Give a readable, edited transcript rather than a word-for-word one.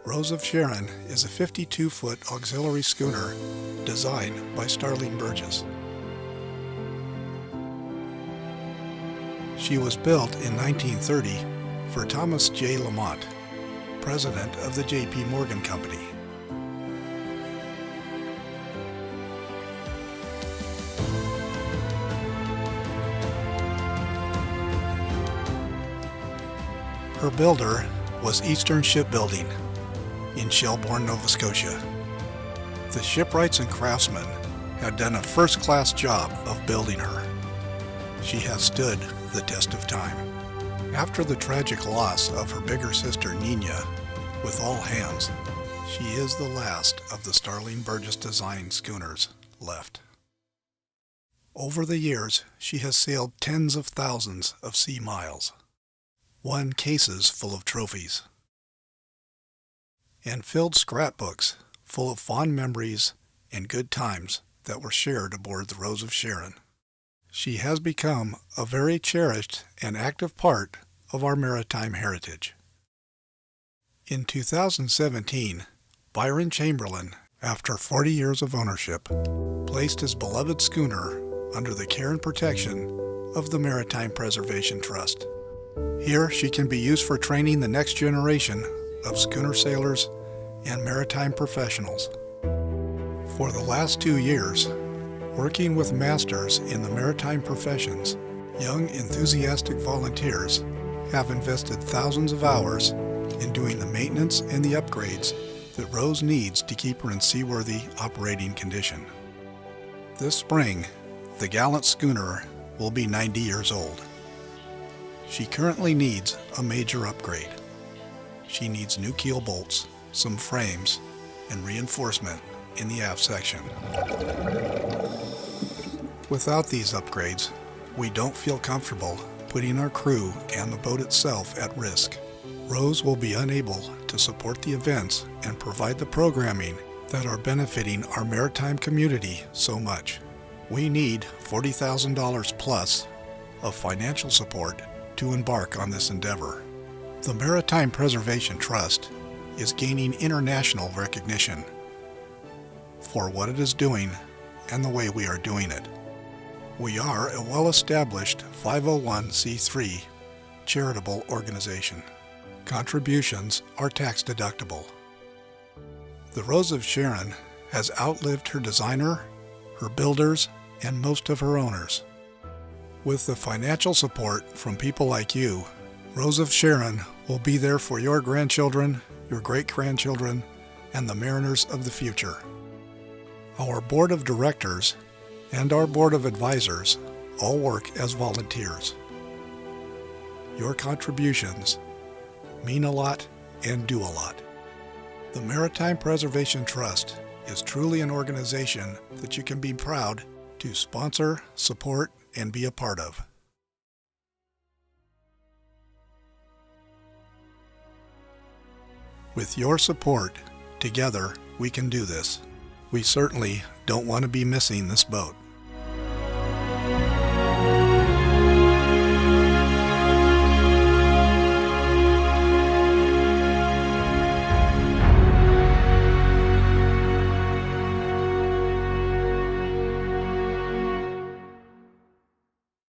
Rose of Sharon is a 52-foot auxiliary schooner designed by Starling Burgess. She was built in 1930 for Thomas J. Lamont, president of the J.P. Morgan Company. Her builder was Eastern Shipbuilding in Shelbourne, Nova Scotia. The shipwrights and craftsmen had done a first-class job of building her. She has stood the test of time. After the tragic loss of her bigger sister Nina, with all hands, she is the last of the Starling Burgess design schooners left. Over the years, she has sailed tens of thousands of sea miles, won cases full of trophies, and filled scrapbooks full of fond memories and good times that were shared aboard the Rose of Sharon. She has become a very cherished and active part of our maritime heritage. In 2017, Byron Chamberlain, after 40 years of ownership, placed his beloved schooner under the care and protection of the Maritime Preservation Trust. Here she can be used for training the next generation of schooner sailors and maritime professionals. For the last 2 years, working with masters in the maritime professions, young enthusiastic volunteers have invested thousands of hours in doing the maintenance and the upgrades that Rose needs to keep her in seaworthy operating condition. This spring, the gallant schooner will be 90 years old. She currently needs a major upgrade. She needs new keel bolts, some frames, and reinforcement in the aft section. Without these upgrades, we don't feel comfortable putting our crew and the boat itself at risk. Rose will be unable to support the events and provide the programming that are benefiting our maritime community so much. We need $40,000 plus of financial support to embark on this endeavor. The Maritime Preservation Trust is gaining international recognition for what it is doing and the way we are doing it. We are a well-established 501c3 charitable organization. Contributions are tax-deductible. The Rose of Sharon has outlived her designer, her builders, and most of her owners. With the financial support from people like you, Rose of Sharon will be there for your grandchildren, your great-grandchildren, and the mariners of the future. Our board of directors and our board of advisors all work as volunteers. Your contributions mean a lot and do a lot. The Maritime Preservation Trust is truly an organization that you can be proud to sponsor, support, and be a part of. With your support, together we can do this. We certainly don't want to be missing this boat.